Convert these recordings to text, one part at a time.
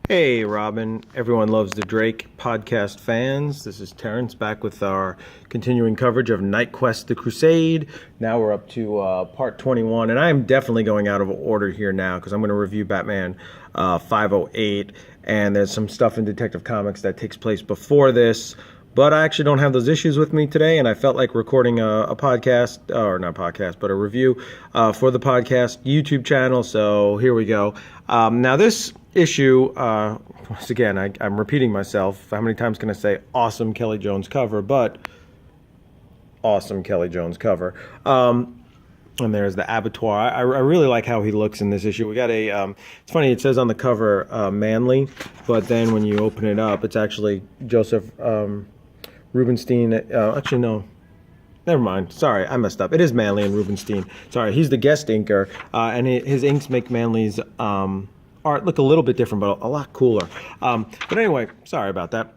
Hey, Robin. Everyone loves the Drake podcast fans. This is Terrence back with our continuing coverage of Knightquest, the Crusade. Now we're up to part 21, and I am definitely going out of order here now because I'm going to review Batman 508, and there's some stuff in Detective Comics that takes place before this. But I actually don't have those issues with me today, and I felt like recording a podcast, or not podcast, but a review for the podcast YouTube channel. So here we go. Now this issue, once again, I'm repeating myself. How many times can I say awesome Kelly Jones cover? But awesome Kelly Jones cover. And there's the abattoir. I really like how he looks in this issue. We got a, it's funny, it says on the cover Manly, but then when you open it up, it's actually Joseph Rubenstein. Actually, no. Never mind. Sorry, I messed up. It is Manly and Rubenstein. Sorry, he's the guest inker, and his inks make Manly's art look a little bit different, but a lot cooler. But anyway, sorry about that.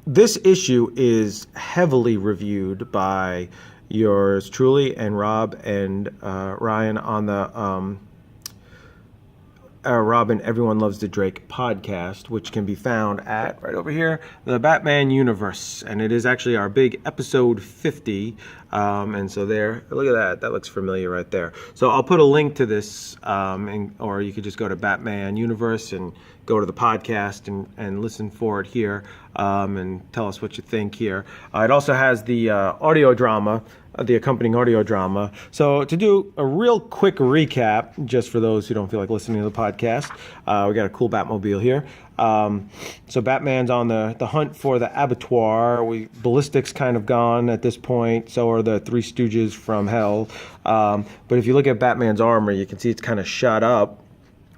This issue is heavily reviewed by yours truly and Rob and Ryan on the Robin Everyone Loves the Drake podcast, which can be found at, right over here, the Batman Universe. And it is actually our big episode 50. And so there, look at that. That looks familiar right there. So I'll put a link to this, or you could just go to Batman Universe and go to the podcast and listen for it here, and tell us what you think here. It also has the audio drama, the accompanying audio drama. So to do a real quick recap, just for those who don't feel like listening to the podcast, we got a cool Batmobile here. So Batman's on the hunt for the abattoir. Ballistic's kind of gone at this point. So are the Three Stooges from hell. But if you look at Batman's armor, you can see it's kind of shot up,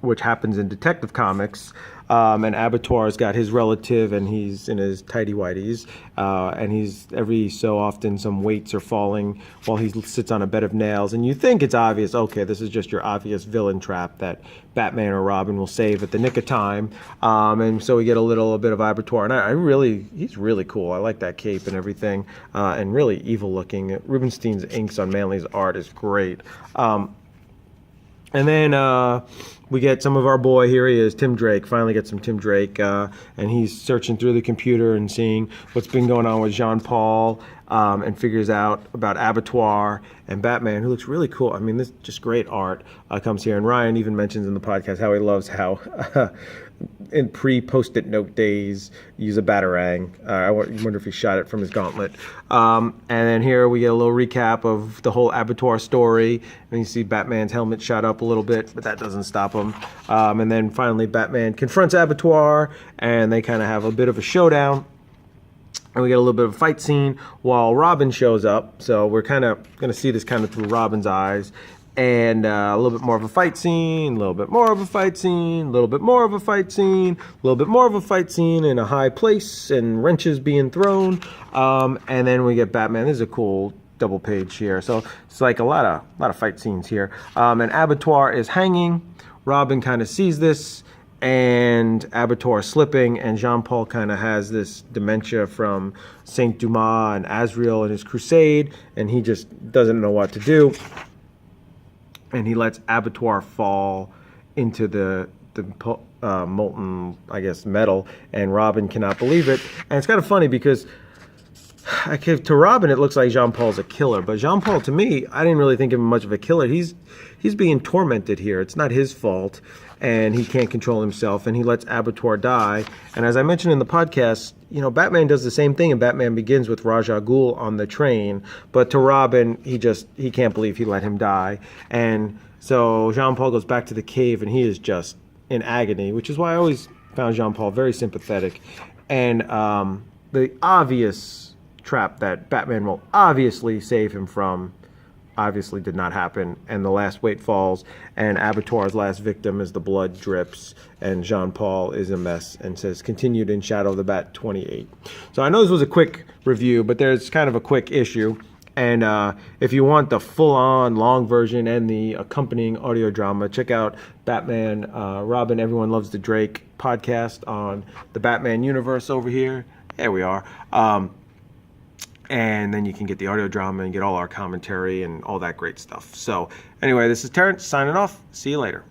which happens in Detective Comics. And Abattoir's got his relative, and he's in his tighty-whities, and he's every so often some weights are falling while he sits on a bed of nails, and you think it's obvious, okay, this is just your obvious villain trap that Batman or Robin will save at the nick of time, and so we get a bit of Abattoir, and he's really cool. I like that cape and everything, and really evil looking. Rubenstein's inks on Manly's art is great. And then we get some of our boy, here he is, Tim Drake. Finally get some Tim Drake, and he's searching through the computer and seeing what's been going on with Jean-Paul, and figures out about Abattoir and Batman, who looks really cool. I mean, this just great art comes here. And Ryan even mentions in the podcast how he loves how in pre-Post-it note days use a Batarang. I wonder if he shot it from his gauntlet. And then here we get a little recap of the whole Abattoir story. And you see Batman's helmet shot up a little bit, but that doesn't stop him. And then finally Batman confronts Abattoir, and they kind of have a bit of a showdown. And we get a little bit of a fight scene while Robin shows up. So we're kind of going to see this kind of through Robin's eyes. And a little bit more of a fight scene, a little bit more of a fight scene, a little bit more of a fight scene, a little bit more of a fight scene in a high place, and wrenches being thrown. And then we get Batman. This is a cool double page here. So it's like a lot of fight scenes here. And Abattoir is hanging. Robin kind of sees this, and Abattoir slipping, and Jean-Paul kind of has this dementia from Saint Dumas and Azrael and his Crusade, and he just doesn't know what to do. And he lets Abattoir fall into the molten, I guess, metal, and Robin cannot believe it. And it's kind of funny because to Robin it looks like Jean-Paul's a killer, but Jean-Paul, to me, I didn't really think of him much of a killer. He's being tormented here. It's not his fault, and he can't control himself, and he lets Abattoir die. And as I mentioned in the podcast, you know, Batman does the same thing, and Batman begins with Ra's al Ghul on the train, but to Robin, he can't believe he let him die. And so Jean-Paul goes back to the cave, and he is just in agony, which is why I always found Jean-Paul very sympathetic. And the obvious trap that Batman will obviously save him from obviously did not happen, and the last weight falls, and Abattoir's last victim as the blood drips, and Jean-Paul is a mess, and says, continued in Shadow of the Bat 28. So I know this was a quick review, but there's kind of a quick issue, and if you want the full-on long version and the accompanying audio drama, check out Batman, Robin Everyone Loves the Drake podcast on the Batman Universe over here. There we are. And then you can get the audio drama and get all our commentary and all that great stuff. So anyway, this is Terrence signing off. See you later.